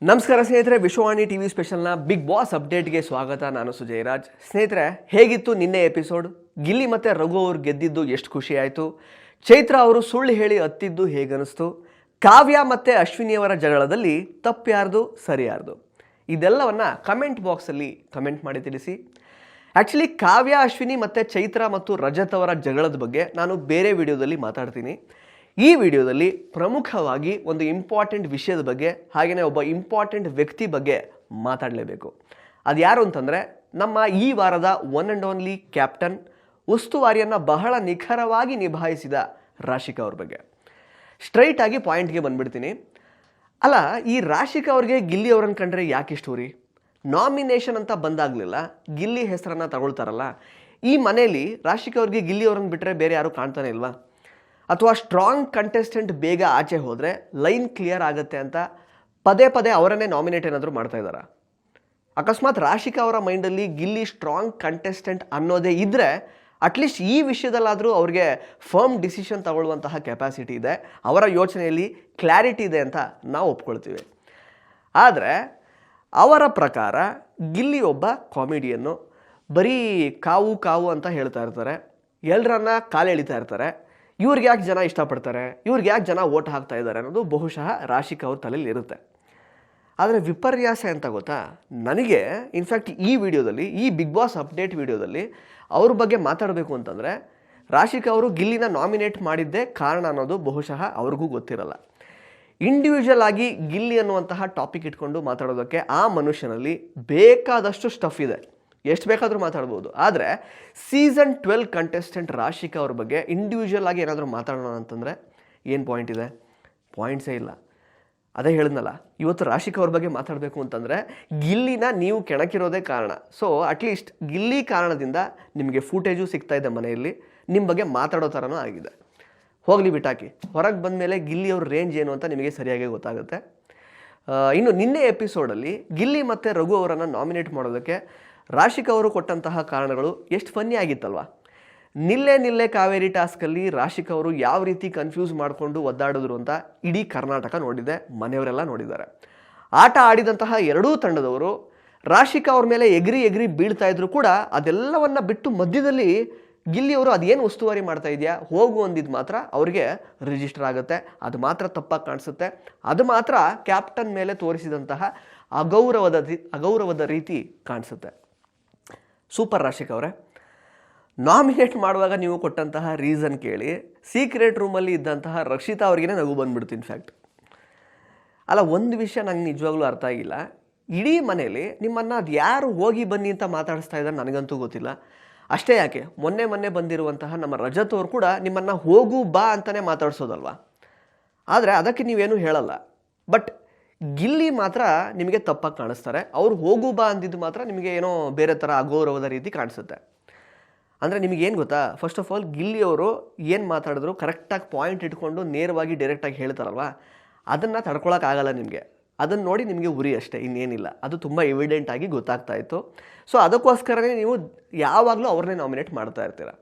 ನಮಸ್ಕಾರ ಸ್ನೇಹಿತರೆ, Vishwavani TV ಸ್ಪೆಷಲ್ನ big boss ಅಪ್ಡೇಟ್ಗೆ ಸ್ವಾಗತ. ನಾನು ಸುಜಯ್ ರಾಜ್. ಸ್ನೇಹಿತರೆ, ಹೇಗಿತ್ತು ನಿನ್ನೆ ಎಪಿಸೋಡ್? ಗಿಲ್ಲಿ ಮತ್ತು ರಘು ಅವರು ಗೆದ್ದಿದ್ದು ಎಷ್ಟು ಖುಷಿ ಆಯಿತು? ಚೈತ್ರ ಅವರು ಸುಳ್ಳು ಹೇಳಿ ಹತ್ತಿದ್ದು ಹೇಗನಿಸ್ತು? ಕಾವ್ಯ ಮತ್ತು ಅಶ್ವಿನಿಯವರ ಜಗಳದಲ್ಲಿ ತಪ್ಪು ಯಾರ್ದು, ಸರಿ ಯಾರ್ದು? ಇದೆಲ್ಲವನ್ನ ಕಮೆಂಟ್ ಬಾಕ್ಸಲ್ಲಿ ಕಮೆಂಟ್ ಮಾಡಿ ತಿಳಿಸಿ. ಆ್ಯಕ್ಚುಲಿ ಕಾವ್ಯ, ಅಶ್ವಿನಿ ಮತ್ತು ಚೈತ್ರ ಮತ್ತು ರಜತ್ ಅವರ ಜಗಳದ ಬಗ್ಗೆ ನಾನು ಬೇರೆ ವಿಡಿಯೋದಲ್ಲಿ ಮಾತಾಡ್ತೀನಿ. ಈ ವಿಡಿಯೋದಲ್ಲಿ ಪ್ರಮುಖವಾಗಿ ಒಂದು ಇಂಪಾರ್ಟೆಂಟ್ ವಿಷಯದ ಬಗ್ಗೆ, ಹಾಗೆಯೇ ಒಬ್ಬ ಇಂಪಾರ್ಟೆಂಟ್ ವ್ಯಕ್ತಿ ಬಗ್ಗೆ ಮಾತಾಡಲೇಬೇಕು. ಅದು ಯಾರು ಅಂತಂದರೆ, ನಮ್ಮ ಈ ವಾರದ ಒನ್ ಆ್ಯಂಡ್ ಓನ್ಲಿ ಕ್ಯಾಪ್ಟನ್, ಉಸ್ತುವಾರಿಯನ್ನು ಬಹಳ ನಿಖರವಾಗಿ ನಿಭಾಯಿಸಿದ ರಾಶಿಕಾ ಅವ್ರ ಬಗ್ಗೆ. ಸ್ಟ್ರೈಟ್ ಆಗಿ ಪಾಯಿಂಟ್ಗೆ ಬಂದ್ಬಿಡ್ತೀನಿ. ಅಲ್ಲ, ಈ ರಾಶಿಕಾ ಅವ್ರಿಗೆ ಗಿಲ್ಲಿ ಅವ್ರನ್ನ ಕಂಡ್ರೆ ಯಾಕೆ ಸ್ಟೋರಿ? ನಾಮಿನೇಷನ್ ಅಂತ ಬಂದಾಗಲಿಲ್ಲ ಗಿಲ್ಲಿ ಹೆಸರನ್ನು ತಗೊಳ್ತಾರಲ್ಲ, ಈ ಮನೆಯಲ್ಲಿ ರಾಶಿಕಾ ಅವ್ರಿಗೆ ಗಿಲ್ಲಿ ಅವ್ರನ್ನ ಬಿಟ್ಟರೆ ಬೇರೆ ಯಾರು ಕಾಣ್ತಾನೆ ಇಲ್ವಾ? ಅಥವಾ ಸ್ಟ್ರಾಂಗ್ ಕಂಟೆಸ್ಟೆಂಟ್ ಬೇಗ ಆಚೆ ಹೋದರೆ ಲೈನ್ ಕ್ಲಿಯರ್ ಆಗುತ್ತೆ ಅಂತ ಪದೇ ಪದೇ ಅವರನ್ನೇ ನಾಮಿನೇಟ್ ಏನಾದರೂ ಮಾಡ್ತಾ ಇದ್ದಾರೆ? ಅಕಸ್ಮಾತ್ ರಾಶಿಕಾ ಅವರ ಮೈಂಡಲ್ಲಿ ಗಿಲ್ಲಿ ಸ್ಟ್ರಾಂಗ್ ಕಂಟೆಸ್ಟೆಂಟ್ ಅನ್ನೋದೇ ಇದ್ದರೆ ಅಟ್ಲೀಸ್ಟ್ ಈ ವಿಷಯದಲ್ಲಾದರೂ ಅವ್ರಿಗೆ ಫರ್ಮ್ ಡಿಸಿಷನ್ ತಗೊಳ್ಳುವಂತಹ ಕೆಪಾಸಿಟಿ ಇದೆ, ಅವರ ಯೋಚನೆಯಲ್ಲಿ ಕ್ಲಾರಿಟಿ ಇದೆ ಅಂತ ನಾವು ಒಪ್ಕೊಳ್ತೀವಿ. ಆದರೆ ಅವರ ಪ್ರಕಾರ ಗಿಲ್ಲಿ ಒಬ್ಬ ಕಾಮಿಡಿಯನ್ನು, ಬರೀ ಕಾವು ಕಾವು ಅಂತ ಹೇಳ್ತಾ ಇರ್ತಾರೆ, ಎಲ್ಲರನ್ನ ಕಾಲೆಳಿತಾ ಇರ್ತಾರೆ. ಇವ್ರಿಗೆ ಯಾಕೆ ಜನ ಇಷ್ಟಪಡ್ತಾರೆ, ಇವ್ರಿಗೆ ಯಾಕೆ ಜನ ಓಟ್ ಹಾಕ್ತಾ ಇದ್ದಾರೆ ಅನ್ನೋದು ಬಹುಶಃ ರಾಶಿಕಾ ಅವ್ರ ತಲೆಯಲ್ಲಿ ಇರುತ್ತೆ. ಆದರೆ ವಿಪರ್ಯಾಸ ಅಂತ ಗೊತ್ತಾ, ನನಗೆ ಇನ್ಫ್ಯಾಕ್ಟ್ ಈ ವಿಡಿಯೋದಲ್ಲಿ, ಈ ಬಿಗ್ ಬಾಸ್ ಅಪ್ಡೇಟ್ ವಿಡಿಯೋದಲ್ಲಿ ಅವ್ರ ಬಗ್ಗೆ ಮಾತಾಡಬೇಕು ಅಂತಂದರೆ, ರಾಶಿಕಾ ಅವರು ಗಿಲ್ಲಿನ ನಾಮಿನೇಟ್ ಮಾಡಿದ್ದೇ ಕಾರಣ ಅನ್ನೋದು ಬಹುಶಃ ಅವ್ರಿಗೂ ಗೊತ್ತಿರಲ್ಲ. ಇಂಡಿವಿಜುವಲ್ ಆಗಿ ಗಿಲ್ಲಿ ಅನ್ನುವಂತಹ ಟಾಪಿಕ್ ಇಟ್ಕೊಂಡು ಮಾತಾಡೋದಕ್ಕೆ ಆ ಮನುಷ್ಯನಲ್ಲಿ ಬೇಕಾದಷ್ಟು ಸ್ಟಫ್ ಇದೆ, ಎಷ್ಟು ಬೇಕಾದರೂ ಮಾತಾಡ್ಬೋದು. ಆದರೆ ಸೀಸನ್ 12 ಕಂಟೆಸ್ಟೆಂಟ್ ರಾಶಿಕಾ ಅವ್ರ ಬಗ್ಗೆ ಇಂಡಿವಿಜುವಲ್ ಆಗಿ ಏನಾದರೂ ಮಾತಾಡೋಣ ಅಂತಂದರೆ ಏನು ಪಾಯಿಂಟ್ ಇದೆ? ಪಾಯಿಂಟ್ಸೇ ಇಲ್ಲ. ಅದೇ ಹೇಳಿದ್ನಲ್ಲ, ಇವತ್ತು ರಾಶಿಕಾ ಅವ್ರ ಬಗ್ಗೆ ಮಾತಾಡಬೇಕು ಅಂತಂದರೆ ಗಿಲ್ಲಿನ ನೀವು ಕೆಣಕಿರೋದೇ ಕಾರಣ. ಸೊ ಅಟ್ಲೀಸ್ಟ್ ಗಿಲ್ಲಿ ಕಾರಣದಿಂದ ನಿಮಗೆ ಫೂಟೇಜು ಸಿಗ್ತಾ ಇದೆ, ಮನೆಯಲ್ಲಿ ನಿಮ್ಮ ಬಗ್ಗೆ ಮಾತಾಡೋ ಥರನೂ ಆಗಿದೆ. ಹೋಗಲಿ ಬಿಟ್ಟಾಕಿ, ಹೊರಗೆ ಬಂದ ಮೇಲೆ ಗಿಲ್ಲಿ ಅವ್ರ ರೇಂಜ್ ಏನು ಅಂತ ನಿಮಗೆ ಸರಿಯಾಗಿ ಗೊತ್ತಾಗುತ್ತೆ. ಇನ್ನು ನಿನ್ನೆ ಎಪಿಸೋಡಲ್ಲಿ ಗಿಲ್ಲಿ ಮತ್ತು ರಘು ಅವರನ್ನು ನಾಮಿನೇಟ್ ಮಾಡೋದಕ್ಕೆ ರಾಶಿಕಾ ಅವರು ಕೊಟ್ಟಂತಹ ಕಾರಣಗಳು ಎಷ್ಟು ಫನ್ನಿ ಆಗಿತ್ತಲ್ವ? ನಿಲ್ಲೆ ಕಾವೇರಿ ಟಾಸ್ಕಲ್ಲಿ ರಾಶಿಕಾ ಅವರು ಯಾವ ರೀತಿ ಕನ್ಫ್ಯೂಸ್ ಮಾಡಿಕೊಂಡು ಒದ್ದಾಡಿದ್ರು ಅಂತ ಇಡೀ ಕರ್ನಾಟಕ ನೋಡಿದೆ, ಮನೆಯವರೆಲ್ಲ ನೋಡಿದ್ದಾರೆ. ಆಟ ಆಡಿದಂತಹ ಎರಡೂ ತಂಡದವರು ರಾಶಿಕಾ ಅವ್ರ ಮೇಲೆ ಎಗ್ರಿ ಬೀಳ್ತಾ ಇದ್ರು ಕೂಡ ಅದೆಲ್ಲವನ್ನ ಬಿಟ್ಟು ಮಧ್ಯದಲ್ಲಿ ಗಿಲ್ಲಿಯವರು ಅದೇನು ಉಸ್ತುವಾರಿ ಮಾಡ್ತಾ ಇದೆಯಾ, ಹೋಗು ಅಂದಿದ್ದು ಮಾತ್ರ ಅವ್ರಿಗೆ ರಿಜಿಸ್ಟರ್ ಆಗುತ್ತೆ. ಅದು ಮಾತ್ರ ತಪ್ಪಾಗಿ ಕಾಣಿಸುತ್ತೆ. ಅದು ಮಾತ್ರ ಕ್ಯಾಪ್ಟನ್ ಮೇಲೆ ತೋರಿಸಿದಂತಹ ಅಗೌರವದ ರೀತಿ ಕಾಣಿಸುತ್ತೆ. ಸೂಪರ್ ರಾಶಿಕಾ ಅವರೇ, ನಾಮಿನೇಟ್ ಮಾಡುವಾಗ ನೀವು ಕೊಟ್ಟಂತಹ ರೀಸನ್ ಕೇಳಿ ಸೀಕ್ರೆಟ್ ರೂಮಲ್ಲಿ ಇದ್ದಂತಹ ರಕ್ಷಿತಾ ಅವ್ರಿಗೇ ನಗು ಬಂದ್ಬಿಡ್ತು. ಇನ್ಫ್ಯಾಕ್ಟ್ ಅಲ್ಲ, ಒಂದು ವಿಷಯ ನಂಗೆ ನಿಜವಾಗ್ಲೂ ಅರ್ಥ ಆಗಿಲ್ಲ. ಇಡೀ ಮನೇಲಿ ನಿಮ್ಮನ್ನು ಅದು ಯಾರು ಹೋಗಿ ಬನ್ನಿ ಅಂತ ಮಾತಾಡಿಸ್ತಾ ಇದ್ದಾರೆ ನನಗಂತೂ ಗೊತ್ತಿಲ್ಲ. ಅಷ್ಟೇ ಯಾಕೆ, ಮೊನ್ನೆ ಬಂದಿರುವಂತಹ ನಮ್ಮ ರಜತ್ ಅವರು ಕೂಡ ನಿಮ್ಮನ್ನು ಹೋಗು ಬಾ ಅಂತಲೇ ಮಾತಾಡ್ಸೋದಲ್ವ? ಆದರೆ ಅದಕ್ಕೆ ನೀವೇನು ಹೇಳಲ್ಲ. ಬಟ್ ಗಿಲ್ಲಿ ಮಾತ್ರ ನಿಮಗೆ ತಪ್ಪಾಗಿ ಕಾಣಿಸ್ತಾರೆ. ಅವ್ರು ಹೋಗು ಬಾ ಅಂದಿದ್ದು ಮಾತ್ರ ನಿಮಗೆ ಏನೋ ಬೇರೆ ಥರ ಅಗೌರವದ ರೀತಿ ಕಾಣಿಸುತ್ತೆ. ಅಂದರೆ ನಿಮಗೇನು ಗೊತ್ತಾ, ಫಸ್ಟ್ ಆಫ್ ಆಲ್ ಗಿಲ್ಲಿ ಅವರು ಏನು ಮಾತಾಡಿದ್ರು ಕರೆಕ್ಟಾಗಿ ಪಾಯಿಂಟ್ ಇಟ್ಕೊಂಡು ನೇರವಾಗಿ ಡೈರೆಕ್ಟಾಗಿ ಹೇಳ್ತಾರಲ್ವ, ಅದನ್ನು ತಡ್ಕೊಳಕ್ಕಾಗಲ್ಲ ನಿಮಗೆ. ಅದನ್ನು ನೋಡಿ ನಿಮಗೆ ಉರಿ ಅಷ್ಟೇ, ಇನ್ನೇನಿಲ್ಲ. ಅದು ತುಂಬ ಎವಿಡೆಂಟ್ ಆಗಿ ಗೊತ್ತಾಗ್ತಾ ಇತ್ತು. ಸೊ ಅದಕ್ಕೋಸ್ಕರನೇ ನೀವು ಯಾವಾಗಲೂ ಅವ್ರನ್ನೇ ನಾಮಿನೇಟ್ ಮಾಡ್ತಾ ಇರ್ತೀರ.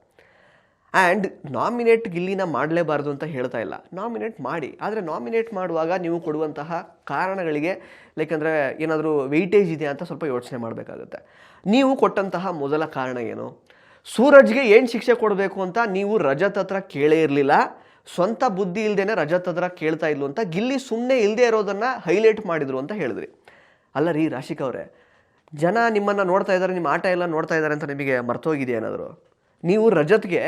ಆ್ಯಂಡ್ ನಾಮಿನೇಟ್ ಗಿಲ್ಲಿನ ಮಾಡಲೇಬಾರ್ದು ಅಂತ ಹೇಳ್ತಾ ಇಲ್ಲ, ನಾಮಿನೇಟ್ ಮಾಡಿ. ಆದರೆ ನಾಮಿನೇಟ್ ಮಾಡುವಾಗ ನೀವು ಕೊಡುವಂತಹ ಕಾರಣಗಳಿಗೆ ಅಂದರೆ ಏನಾದರೂ ವೆಯ್ಟೇಜ್ ಇದೆಯಾ ಅಂತ ಸ್ವಲ್ಪ ಯೋಚನೆ ಮಾಡಬೇಕಾಗುತ್ತೆ. ನೀವು ಕೊಟ್ಟಂತಹ ಮೊದಲ ಕಾರಣ ಏನು? ಸೂರಜ್ಗೆ ಏನು ಶಿಕ್ಷೆ ಕೊಡಬೇಕು ಅಂತ ನೀವು ರಜತ್ ಹತ್ರ ಕೇಳೇ ಇರಲಿಲ್ಲ. ಸ್ವಂತ ಬುದ್ಧಿ ಇಲ್ಲದೇನೆ ರಜತ್ ಹತ್ರ ಕೇಳ್ತಾ ಇಲ್ಲು ಅಂತ ಗಿಲ್ಲಿ ಸುಮ್ಮನೆ ಇಲ್ಲದೆ ಇರೋದನ್ನು ಹೈಲೈಟ್ ಮಾಡಿದರು ಅಂತ ಹೇಳಿದ್ರಿ. ಅಲ್ಲ ರೀ ರಾಶಿಕಾ ಅವರೇ, ಜನ ನಿಮ್ಮನ್ನು ನೋಡ್ತಾ ಇದ್ದಾರೆ, ನಿಮ್ಮ ಆಟ ಎಲ್ಲ ನೋಡ್ತಾ ಇದ್ದಾರೆ ಅಂತ ನಿಮಗೆ ಮರ್ತೋಗಿದೆ ಏನಾದರೂ? ನೀವು ರಜತ್ಗೆ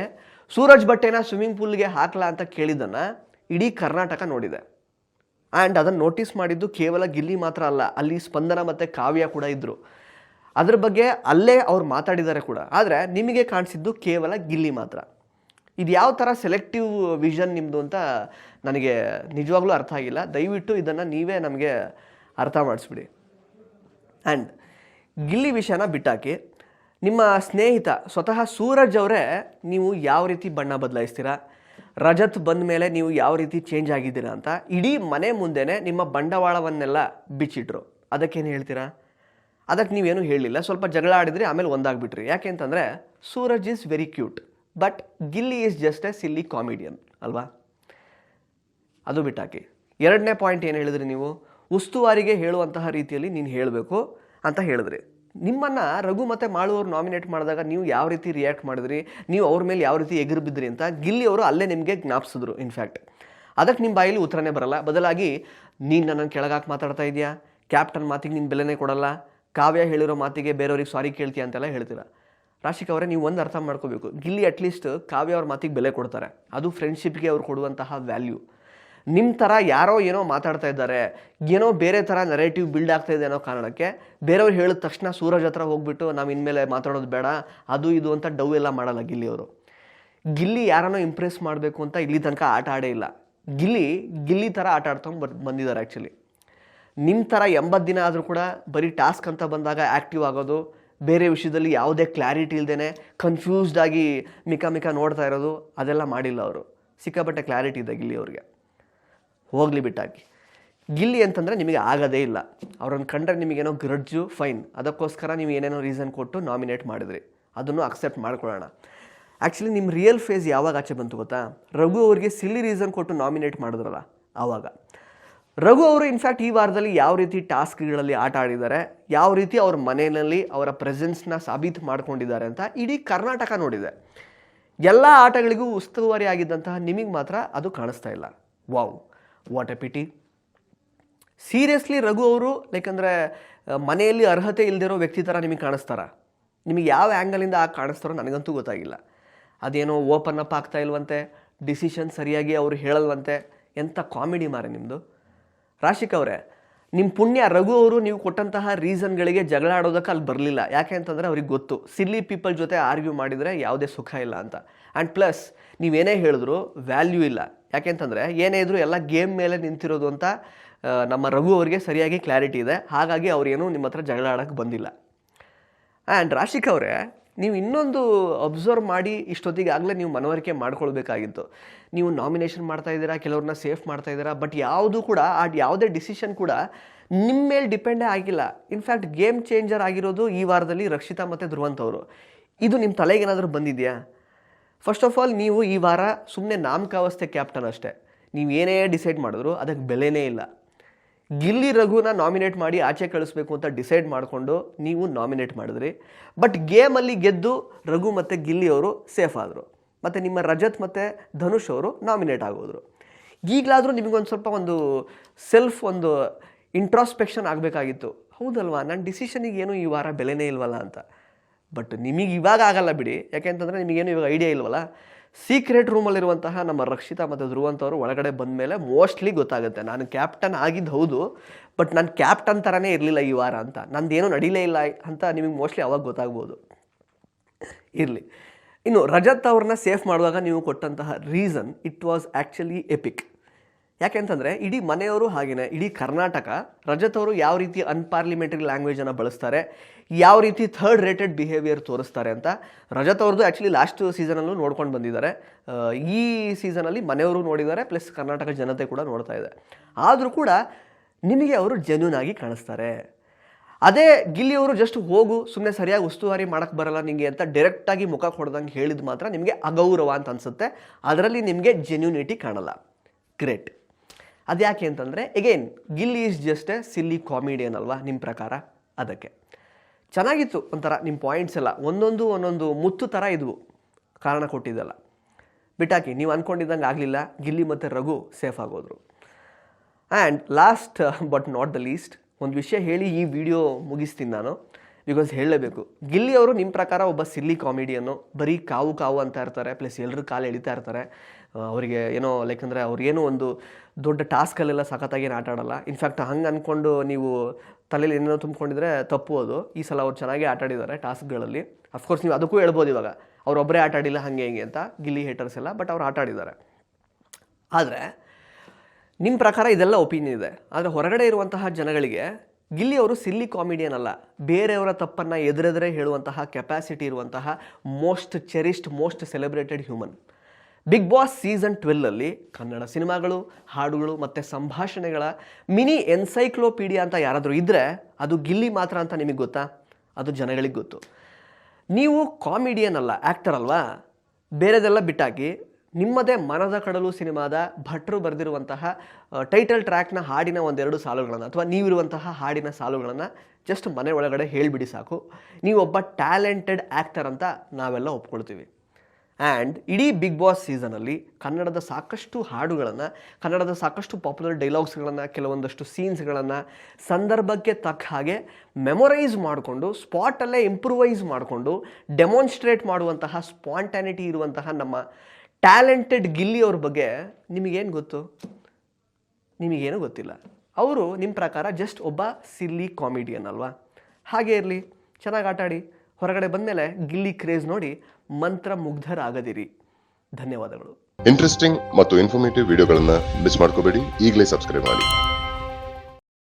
ಸೂರಜ್ ಬಟ್ಟೆನ ಸ್ವಿಮ್ಮಿಂಗ್ ಪೂಲ್ಗೆ ಹಾಕಲಾ ಅಂತ ಕೇಳಿದ್ದನ್ನು ಇಡೀ ಕರ್ನಾಟಕ ನೋಡಿದೆ. ಆ್ಯಂಡ್ ಅದನ್ನು ನೋಟಿಸ್ ಮಾಡಿದ್ದು ಕೇವಲ ಗಿಲ್ಲಿ ಮಾತ್ರ ಅಲ್ಲ, ಅಲ್ಲಿ ಸ್ಪಂದನ ಮತ್ತು ಕಾವ್ಯ ಕೂಡ ಇದ್ದರು. ಅದ್ರ ಬಗ್ಗೆ ಅಲ್ಲೇ ಅವ್ರು ಮಾತಾಡಿದ್ದಾರೆ ಕೂಡ. ಆದರೆ ನಿಮಗೆ ಕಾಣಿಸಿದ್ದು ಕೇವಲ ಗಿಲ್ಲಿ ಮಾತ್ರ. ಇದು ಯಾವ ಥರ ಸೆಲೆಕ್ಟಿವ್ ವಿಷನ್ ನಿಮ್ಮದು ಅಂತ ನನಗೆ ನಿಜವಾಗ್ಲೂ ಅರ್ಥ ಆಗಿಲ್ಲ. ದಯವಿಟ್ಟು ಇದನ್ನು ನೀವೇ ನಮಗೆ ಅರ್ಥ ಮಾಡಿಸ್ಬಿಡಿ. ಆ್ಯಂಡ್ ಗಿಲ್ಲಿ ವಿಷಯನ ಬಿಟ್ಟಾಕಿ, ನಿಮ್ಮ ಸ್ನೇಹಿತ ಸ್ವತಃ ಸೂರಜ್ ಅವರೇ ನೀವು ಯಾವ ರೀತಿ ಬಣ್ಣ ಬದಲಾಯಿಸ್ತೀರಾ, ರಜತ್ ಬಂದ ಮೇಲೆ ನೀವು ಯಾವ ರೀತಿ ಚೇಂಜ್ ಆಗಿದ್ದೀರಾ ಅಂತ ಇಡೀ ಮನೆ ಮುಂದೆನೇ ನಿಮ್ಮ ಬಂಡವಾಳವನ್ನೆಲ್ಲ ಬಿಚ್ಚಿಟ್ರು. ಅದಕ್ಕೇನು ಹೇಳ್ತೀರಾ? ಅದಕ್ಕೆ ನೀವೇನು ಹೇಳಲಿಲ್ಲ, ಸ್ವಲ್ಪ ಜಗಳ ಆಡಿದ್ರಿ, ಆಮೇಲೆ ಒಂದಾಗ್ಬಿಟ್ರಿ. ಯಾಕೆ ಅಂತಂದರೆ Suraj is very cute, but Gilli is just A silly comedian ಅಲ್ವಾ? ಅದು ಬಿಟ್ಟಾಕಿ. ಎರಡನೇ ಪಾಯಿಂಟ್ ಏನು ಹೇಳಿದ್ರಿ ನೀವು? ಉಸ್ತುವಾರಿಗೆ ಹೇಳುವಂತಹ ರೀತಿಯಲ್ಲಿ ನೀನು ಹೇಳಬೇಕು ಅಂತ ಹೇಳಿದ್ರಿ. ನಿಮ್ಮನ್ನು ರಘು ಮತ್ತು ಮಾಳು ಅವರು ನಾಮಿನೇಟ್ ಮಾಡಿದಾಗ ನೀವು ಯಾವ ರೀತಿ ರಿಯಾಕ್ಟ್ ಮಾಡಿದ್ರಿ, ನೀವು ಅವ್ರ ಮೇಲೆ ಯಾವ ರೀತಿ ಎಗರು ಬಿದ್ದಿರಿ ಅಂತ ಗಿಲ್ಲಿ ಅವರು ಅಲ್ಲೇ ನಿಮಗೆ ಜ್ಞಾಪಿಸಿದ್ರು. ಇನ್ಫ್ಯಾಕ್ಟ್ ಅದಕ್ಕೆ ನಿಮ್ಮ ಬಾಯಲ್ಲಿ ಉತ್ತರನೇ ಬರಲ್ಲ. ಬದಲಾಗಿ ನೀನು ನನ್ನನ್ನು ಕೆಳಗಾಕಿ ಮಾತಾಡ್ತಾ ಇದೆಯಾ, ಕ್ಯಾಪ್ಟನ್ ಮಾತಿಗೆ ನೀನು ಬೆಲೆನೇ ಕೊಡಲ್ಲ, ಕಾವ್ಯ ಹೇಳಿರೋ ಮಾತಿಗೆ ಬೇರೆಯವ್ರಿಗೆ ಸಾರಿ ಕೇಳ್ತೀಯ ಅಂತೆಲ್ಲ ಹೇಳ್ತೀರಾ. ರಾಶಿಕ್ ಅವರೇ, ನೀವು ಒಂದು ಅರ್ಥ ಮಾಡ್ಕೋಬೇಕು, ಗಿಲ್ಲಿ ಅಟ್ಲೀಸ್ಟ್ ಕಾವ್ಯ ಅವ್ರ ಮಾತಿಗೆ ಬೆಲೆ ಕೊಡ್ತಾರೆ. ಅದು ಫ್ರೆಂಡ್ಶಿಪ್ಗೆ ಅವ್ರು ಕೊಡುವಂತಹ ವ್ಯಾಲ್ಯೂ. ನಿಮ್ಮ ಥರ ಯಾರೋ ಏನೋ ಮಾತಾಡ್ತಾ ಇದ್ದಾರೆ, ಏನೋ ಬೇರೆ ಥರ ನರೇಟಿವ್ ಬಿಲ್ಡ್ ಆಗ್ತಾ ಇದೆ ಅನ್ನೋ ಕಾರಣಕ್ಕೆ ಬೇರೆಯವ್ರು ಹೇಳಿದ ತಕ್ಷಣ ಸೂರಜ್ ಹತ್ರ ಹೋಗ್ಬಿಟ್ಟು ನಾವು ಇನ್ಮೇಲೆ ಮಾತಾಡೋದು ಬೇಡ ಅದು ಇದು ಅಂತ ಡವ್ ಎಲ್ಲ ಮಾಡಲ್ಲ ಗಿಲ್ಲಿಯವರು. ಗಿಲ್ಲಿ ಯಾರನ್ನೋ ಇಂಪ್ರೆಸ್ ಮಾಡಬೇಕು ಅಂತ ಇಲ್ಲಿ ತನಕ ಆಟ ಆಡೇ ಇಲ್ಲ. ಗಿಲ್ಲಿ ಥರ ಆಟ ಆಡ್ಕೊಂಡು ಬಂದಿದ್ದಾರೆ. ಆ್ಯಕ್ಚುಲಿ ನಿಮ್ಮ ಥರ 80 ದಿನ ಆದರೂ ಕೂಡ ಬರೀ ಟಾಸ್ಕ್ ಅಂತ ಬಂದಾಗ ಆ್ಯಕ್ಟಿವ್ ಆಗೋದು, ಬೇರೆ ವಿಷಯದಲ್ಲಿ ಯಾವುದೇ ಕ್ಲಾರಿಟಿ ಇಲ್ಲದೇ ಕನ್ಫ್ಯೂಸ್ಡ್ ಆಗಿ ಮಿಕ ನೋಡ್ತಾ ಇರೋದು, ಅದೆಲ್ಲ ಮಾಡಿಲ್ಲ ಅವರು. ಸಿಕ್ಕಾಪಟ್ಟೆ ಕ್ಲಾರಿಟಿ ಇದೆ ಗಿಲ್ಲಿ ಅವ್ರಿಗೆ. ಹೋಗಲಿ ಬಿಟ್ಟಾಕಿ. ಗಿಲ್ಲಿ ಅಂತಂದರೆ ನಿಮಗೆ ಆಗೋದೇ ಇಲ್ಲ. ಅವ್ರನ್ನ ಕಂಡ್ರೆ ನಿಮಗೇನೋ ಗ್ರಡ್ಜು, ಫೈನ್, ಅದಕ್ಕೋಸ್ಕರ ನೀವು ಏನೇನೋ ರೀಸನ್ ಕೊಟ್ಟು ನಾಮಿನೇಟ್ ಮಾಡಿದ್ರಿ, ಅದನ್ನು ಅಕ್ಸೆಪ್ಟ್ ಮಾಡ್ಕೊಳ್ಳೋಣ. ಆ್ಯಕ್ಚುಲಿ ನಿಮ್ಮ ರಿಯಲ್ ಫೇಸ್ ಯಾವಾಗ ಆಚೆ ಬಂತು ಗೊತ್ತಾ? ರಘು ಅವ್ರಿಗೆ ಸಿಲ್ಲಿ ರೀಸನ್ ಕೊಟ್ಟು ನಾಮಿನೇಟ್ ಮಾಡಿದ್ರಲ್ಲ ಆವಾಗ. ರಘು ಅವರು ಇನ್ಫ್ಯಾಕ್ಟ್ ಈ ವಾರದಲ್ಲಿ ಯಾವ ರೀತಿ ಟಾಸ್ಕ್ಗಳಲ್ಲಿ ಆಟ ಆಡಿದ್ದಾರೆ, ಯಾವ ರೀತಿ ಅವ್ರ ಮನೆಯಲ್ಲಿ ಅವರ ಪ್ರೆಸೆನ್ಸ್ನ ಸಾಬೀತು ಮಾಡ್ಕೊಂಡಿದ್ದಾರೆ ಅಂತ ಇಡೀ ಕರ್ನಾಟಕ ನೋಡಿದೆ. ಎಲ್ಲ ಆಟಗಳಿಗೂ ಉಸ್ತುವಾರಿ ಆಗಿದ್ದಂತಹ ನಿಮಗೆ ಮಾತ್ರ ಅದು ಕಾಣಿಸ್ತಾ ಇಲ್ಲ. Wow, what a pity. Seriously Raghu ಅವರು ಯಾಕಂದರೆ ಮನೆಯಲ್ಲಿ ಅರ್ಹತೆ ಇಲ್ಲದಿರೋ ವ್ಯಕ್ತಿ ಥರ ನಿಮಗೆ ಕಾಣಿಸ್ತಾರ? ನಿಮಗೆ ಯಾವ ಆ್ಯಂಗಲಿಂದ ಕಾಣಿಸ್ತಾರೋ ನನಗಂತೂ ಗೊತ್ತಾಗಿಲ್ಲ. ಅದೇನೋ ಓಪನ್ ಅಪ್ ಆಗ್ತಾ ಇಲ್ವಂತೆ, ಡಿಸಿಷನ್ ಸರಿಯಾಗಿ ಅವರು ಹೇಳಲ್ವಂತೆ. ಎಂಥ ಕಾಮಿಡಿ ಮಾರೆ ನಿಮ್ಮದು. ರಾಶಿಕ್ ಅವರೇ, ನಿಮ್ಮ ಪುಣ್ಯ ರಘು ಅವರು ನೀವು ಕೊಟ್ಟಂತಹ ರೀಸನ್ಗಳಿಗೆ ಜಗಳ ಆಡೋದಕ್ಕೆ ಅಲ್ಲಿ ಬರಲಿಲ್ಲ. ಯಾಕೆ ಅಂತಂದರೆ ಅವ್ರಿಗೆ ಗೊತ್ತು ಸಿಲ್ಲಿ ಪೀಪಲ್ ಜೊತೆ ಆರ್ಗ್ಯೂ ಮಾಡಿದರೆ ಯಾವುದೇ ಸುಖ ಇಲ್ಲ ಅಂತ. ಆ್ಯಂಡ್ ಪ್ಲಸ್ ನೀವೇನೇ ಹೇಳಿದ್ರು ವ್ಯಾಲ್ಯೂ ಇಲ್ಲ. ಯಾಕೆ ಅಂತಂದರೆ ಏನೇ ಇದ್ರೂ ಎಲ್ಲ ಗೇಮ್ ಮೇಲೆ ನಿಂತಿರೋದು ಅಂತ ನಮ್ಮ ರಘು ಅವರಿಗೆ ಸರಿಯಾಗಿ ಕ್ಲಾರಿಟಿ ಇದೆ. ಹಾಗಾಗಿ ಅವ್ರೇನು ನಿಮ್ಮ ಹತ್ರ ಜಗಳ ಆಡೋಕ್ಕೆ ಬಂದಿಲ್ಲ. ಆ್ಯಂಡ್ ರಾಶಿಕ್ ಅವರೇ, ನೀವು ಇನ್ನೊಂದು ಅಬ್ಸರ್ವ್ ಮಾಡಿ ಇಷ್ಟೊತ್ತಿಗೆ ಆಗಲೇ ನೀವು ಮನವರಿಕೆ ಮಾಡ್ಕೊಳ್ಬೇಕಾಗಿತ್ತು. ನೀವು ನಾಮಿನೇಷನ್ ಮಾಡ್ತಾ ಇದ್ದೀರಾ, ಕೆಲವ್ರನ್ನ ಸೇಫ್ ಮಾಡ್ತಾ ಇದ್ದೀರಾ, ಬಟ್ ಯಾವುದೂ ಕೂಡ ಯಾವುದೇ ಡಿಸಿಷನ್ ಕೂಡ ನಿಮ್ಮ ಮೇಲೆ ಡಿಪೆಂಡೇ ಆಗಿಲ್ಲ. ಇನ್ಫ್ಯಾಕ್ಟ್ ಗೇಮ್ ಚೇಂಜರ್ ಆಗಿರೋದು ಈ ವಾರದಲ್ಲಿ ರಕ್ಷಿತಾ ಮತ್ತು ಧ್ರುವಂತ್ ಅವರು. ಇದು ನಿಮ್ಮ ತಲೆಗೇನಾದರೂ ಬಂದಿದೆಯಾ? ಫಸ್ಟ್ ಆಫ್ ಆಲ್ ನೀವು ಈ ವಾರ ಸುಮ್ಮನೆ ನಾಮಕಾವಸ್ಥೆ ಕ್ಯಾಪ್ಟನ್ ಅಷ್ಟೇ. ನೀವು ಏನೇ ಡಿಸೈಡ್ ಮಾಡಿದ್ರು ಅದಕ್ಕೆ ಬೆಲೆನೇ ಇಲ್ಲ. ಗಿಲ್ಲಿ ರಘುನ ನಾಮಿನೇಟ್ ಮಾಡಿ ಆಚೆ ಕಳಿಸ್ಬೇಕು ಅಂತ ಡಿಸೈಡ್ ಮಾಡಿಕೊಂಡು ನೀವು ನಾಮಿನೇಟ್ ಮಾಡಿದ್ರಿ. ಬಟ್ ಗೇಮಲ್ಲಿ ಗೆದ್ದು ರಘು ಮತ್ತು ಗಿಲ್ಲಿ ಅವರು ಸೇಫ್ ಆದರು. ಮತ್ತು ನಿಮ್ಮ ರಜತ್ ಮತ್ತು ಧನುಷ್ ಅವರು ನಾಮಿನೇಟ್ ಆಗೋದ್ರು. ಈಗಲಾದರೂ ನಿಮಗೊಂದು ಸ್ವಲ್ಪ ಒಂದು ಇಂಟ್ರಾಸ್ಪೆಕ್ಷನ್ ಆಗಬೇಕಾಗಿತ್ತು. ಹೌದಲ್ವಾ, ನನ್ನ ಡಿಸಿಷನಿಗೆ ಏನು ಈ ವಾರ ಬೆಲೆನೇ ಇಲ್ವಲ್ಲ ಅಂತ. ಬಟ್ ನಿಮಗೆ ಇವಾಗ ಆಗಲ್ಲ ಬಿಡಿ, ಯಾಕೆಂತಂದರೆ ನಿಮಗೇನು ಇವಾಗ ಐಡಿಯಾ ಇಲ್ವಲ್ಲ. ಸೀಕ್ರೆಟ್ ರೂಮಲ್ಲಿರುವಂತಹ ನಮ್ಮ ರಕ್ಷಿತಾ ಮತ್ತು ಧ್ರುವಂತ್ ಅವರು ಒಳಗಡೆ ಬಂದ ಮೇಲೆ ಮೋಸ್ಟ್ಲಿ ಗೊತ್ತಾಗುತ್ತೆ ನಾನು ಕ್ಯಾಪ್ಟನ್ ಆಗಿದ್ದು ಹೌದು, ಬಟ್ ನಾನು ಕ್ಯಾಪ್ಟನ್ ಥರನೇ ಇರಲಿಲ್ಲ ಈ ವಾರ ಅಂತ, ನಂದೇನೂ ನಡೀಲೇ ಇಲ್ಲ ಅಂತ ನಿಮಗೆ ಮೋಸ್ಟ್ಲಿ ಅವಾಗ ಗೊತ್ತಾಗ್ಬೋದು. ಇರಲಿ. ಇನ್ನು ರಜತ್ ಅವ್ರನ್ನ ಸೇಫ್ ಮಾಡುವಾಗ ನೀವು ಕೊಟ್ಟಂತಹ reason it was actually EPIC. ಯಾಕೆಂತಂದರೆ ಇಡೀ ಮನೆಯವರು ಹಾಗೆಯೇ ಇಡೀ ಕರ್ನಾಟಕ ರಜತ್ ಅವರು ಯಾವ ರೀತಿ ಅನ್ಪಾರ್ಲಿಮೆಂಟರಿ ಲ್ಯಾಂಗ್ವೇಜನ್ನು ಬಳಸ್ತಾರೆ, ಯಾವ ರೀತಿ ಥರ್ಡ್ ರೇಟೆಡ್ ಬಿಹೇವಿಯರ್ ತೋರಿಸ್ತಾರೆ ಅಂತ ರಜತ್ ಅವ್ರದ್ದು ಆ್ಯಕ್ಚುಲಿ ಲಾಸ್ಟ್ ಸೀಸನಲ್ಲೂ ನೋಡ್ಕೊಂಡು ಬಂದಿದ್ದಾರೆ. ಈ ಸೀಸನಲ್ಲಿ ಮನೆಯವರು ನೋಡಿದ್ದಾರೆ, ಪ್ಲಸ್ ಕರ್ನಾಟಕ ಜನತೆ ಕೂಡ ನೋಡ್ತಾ ಇದೆ. ಆದರೂ ಕೂಡ ನಿಮಗೆ ಅವರು ಜೆನ್ಯೂನ್ ಆಗಿ ಕಾಣಿಸ್ತಾರೆ. ಅದೇ ಗಿಲ್ಲಿಯವರು ಜಸ್ಟ್ ಹೋಗು ಸುಮ್ಮನೆ ಸರಿಯಾಗಿ ಉಸ್ತುವಾರಿ ಮಾಡೋಕ್ಕೆ ಬರಲ್ಲ ನಿಮಗೆ ಅಂತ ಡೈರೆಕ್ಟಾಗಿ ಮುಖ ಕೊಡ್ದಂಗೆ ಹೇಳಿದ್ದು ಮಾತ್ರ ನಿಮಗೆ ಅಗೌರವ ಅಂತ ಅನಿಸುತ್ತೆ. ಅದರಲ್ಲಿ ನಿಮಗೆ ಜೆನ್ಯೂನಿಟಿ ಕಾಣಲ್ಲ. ಗ್ರೇಟ್. ಅದ್ಯಾಕೆ ಅಂತಂದರೆ again Gilli is just A silly comedian ಅಲ್ವಾ ನಿಮ್ಮ ಪ್ರಕಾರ? ಅದಕ್ಕೆ ಚೆನ್ನಾಗಿತ್ತು ಒಂಥರ ನಿಮ್ಮ ಪಾಯಿಂಟ್ಸ್ ಎಲ್ಲ ಒಂದೊಂದು ಮುತ್ತು ಥರ ಇದ್ವು, ಕಾರಣ ಕೊಟ್ಟಿದ್ದಲ್ಲ. ಬಿಟ್ಟಾಕಿ, ನೀವು ಅಂದ್ಕೊಂಡಿದ್ದಂಗೆ ಆಗಲಿಲ್ಲ, ಗಿಲ್ಲಿ ಮತ್ತು ರಘು ಸೇಫ್ ಆಗೋದ್ರು. And last but not the least ಒಂದು ವಿಷಯ ಹೇಳಿ ಈ ವಿಡಿಯೋ ಮುಗಿಸ್ತೀನಿ ನಾನು, ಬಿಕಾಸ್ ಹೇಳಲೇಬೇಕು. ಗಿಲ್ಲಿ ಅವರು ನಿಮ್ಮ ಪ್ರಕಾರ ಒಬ್ಬ ಸಿಲ್ಲಿ ಕಾಮಿಡಿಯನ್ನು, ಬರೀ ಕಾವು ಅಂತ ಇರ್ತಾರೆ, ಪ್ಲಸ್ ಎಲ್ಲರೂ ಕಾಲು ಎಳಿತಾ ಇರ್ತಾರೆ. ಅವರಿಗೆ ಏನೋ ಲೈಕ್ ಅಂದರೆ ಅವ್ರಿಗೇನೋ ಒಂದು ದೊಡ್ಡ ಟಾಸ್ಕಲ್ಲೆಲ್ಲ ಸಖತ್ತಾಗೇನು ಆಟ ಆಡಲ್ಲ. ಇನ್ಫ್ಯಾಕ್ಟ್ ಹಂಗೆ ಅಂದ್ಕೊಂಡು ನೀವು ತಲೆಯಲ್ಲಿ ಏನೇನೋ ತುಂಬಿಕೊಂಡಿದ್ರೆ ತಪ್ಪು ಅದು. ಈ ಸಲ ಅವ್ರು ಚೆನ್ನಾಗಿ ಆಟ ಆಡಿದ್ದಾರೆ ಟಾಸ್ಕ್ಗಳಲ್ಲಿ. ಅಫ್ಕೋರ್ಸ್ ನೀವು ಅದಕ್ಕೂ ಹೇಳ್ಬೋದು ಇವಾಗ ಅವರೊಬ್ಬರೇ ಆಟ ಆಡಿಲ್ಲ ಹಾಗೆ ಹಿಂಗೆ ಅಂತ, ಗಿಲ್ಲಿ ಹೇಟರ್ಸ್ ಎಲ್ಲ, ಬಟ್ ಅವ್ರು ಆಟ ಆಡಿದ್ದಾರೆ. ಆದರೆ ನಿಮ್ಮ ಪ್ರಕಾರ ಇದೆಲ್ಲ ಒಪಿನಿಯನ್ ಇದೆ. ಆದರೆ ಹೊರಗಡೆ ಇರುವಂತಹ ಜನಗಳಿಗೆ ಗಿಲ್ಲಿ ಅವರು ಸಿಲ್ಲಿ ಕಾಮಿಡಿಯನ್ ಅಲ್ಲ, ಬೇರೆಯವರ ತಪ್ಪನ್ನು ಎದುರೆದುರೇ ಹೇಳುವಂತಹ ಕೆಪಾಸಿಟಿ ಇರುವಂತಹ most cherished, most celebrated human. Bigg Boss season 12ಅಲ್ಲಿ ಕನ್ನಡ ಸಿನಿಮಾಗಳು, ಹಾಡುಗಳು ಮತ್ತು ಸಂಭಾಷಣೆಗಳ ಮಿನಿ ಎನ್ಸೈಕ್ಲೋಪೀಡಿಯಾ ಅಂತ ಯಾರಾದರೂ ಇದ್ದರೆ ಅದು ಗಿಲ್ಲಿ ಮಾತ್ರ ಅಂತ ನಿಮಗೆ ಗೊತ್ತಾ? ಅದು ಜನಗಳಿಗೆ ಗೊತ್ತು. ನೀವು ಕಾಮಿಡಿಯನ್ ಅಲ್ಲ, ಆ್ಯಕ್ಟರ್ ಅಲ್ವಾ? ಬೇರೆದೆಲ್ಲ ಬಿಟ್ಟಾಕಿ ನಿಮ್ಮದೇ ಮನದ ಕಡಲು ಸಿನಿಮಾದ ಭಟ್ರು ಬರೆದಿರುವಂತಹ ಟೈಟಲ್ ಟ್ರ್ಯಾಕ್ನ ಹಾಡಿನ ಒಂದೆರಡು ಸಾಲುಗಳನ್ನು ಅಥವಾ ನೀವಿರುವಂತಹ ಹಾಡಿನ ಸಾಲುಗಳನ್ನು ಜಸ್ಟ್ ಮನೆ ಒಳಗಡೆ ಹೇಳಿಬಿಡಿ ಸಾಕು, ನೀವೊಬ್ಬ ಟ್ಯಾಲೆಂಟೆಡ್ ಆ್ಯಕ್ಟರ್ ಅಂತ ನಾವೆಲ್ಲ ಒಪ್ಕೊಳ್ತೀವಿ. ಆ್ಯಂಡ್ ಇಡೀ ಬಿಗ್ ಬಾಸ್ ಸೀಸನಲ್ಲಿ ಕನ್ನಡದ ಸಾಕಷ್ಟು ಹಾಡುಗಳನ್ನು, ಕನ್ನಡದ ಸಾಕಷ್ಟು ಪಾಪ್ಯುಲರ್ ಡೈಲಾಗ್ಸ್ಗಳನ್ನು, ಕೆಲವೊಂದಷ್ಟು ಸೀನ್ಸ್ಗಳನ್ನು ಸಂದರ್ಭಕ್ಕೆ ತಕ್ಕ ಹಾಗೆ ಮೆಮೊರೈಸ್ ಮಾಡಿಕೊಂಡು ಸ್ಪಾಟಲ್ಲೇ ಇಂಪ್ರೂವೈಸ್ ಮಾಡಿಕೊಂಡು ಡೆಮಾನ್ಸ್ಟ್ರೇಟ್ ಮಾಡುವಂತಹ ಸ್ಪಾಂಟ್ಯಾನಿಟಿ ಇರುವಂತಹ ನಮ್ಮ ಟ್ಯಾಲೆಂಟೆಡ್ ಗಿಲ್ಲಿ ಅವ್ರ ಬಗ್ಗೆ ನಿಮಗೇನು ಗೊತ್ತು? ನಿಮಗೇನು ಗೊತ್ತಿಲ್ಲ. ಅವರು ನಿಮ್ಮ ಪ್ರಕಾರ ಜಸ್ಟ್ ಒಬ್ಬ ಸಿಲ್ಲಿ ಕಾಮಿಡಿಯನ್ ಅಲ್ವಾ? ಹಾಗೇ ಇರಲಿ, ಚೆನ್ನಾಗಿ ಆಟಾಡಿ. ಹೊರಗಡೆ ಬಂದಮೇಲೆ ಗಿಲ್ಲಿ ಕ್ರೇಜ್ ನೋಡಿ ಮಂತ್ರ ಮುಗ್ಧರಾಗದಿರಿ. ಧನ್ಯವಾದಗಳು. ಇಂಟ್ರೆಸ್ಟಿಂಗ್ ಮತ್ತು ಇನ್ಫಾರ್ಮೇಟಿವ್ ವಿಡಿಯೋಗಳನ್ನ ಮಿಸ್ ಮಾಡ್ಕೋಬೇಡಿ. ಈಗಲೇ ಸಬ್ಸ್ಕ್ರೈಬ್ ಮಾಡಿ.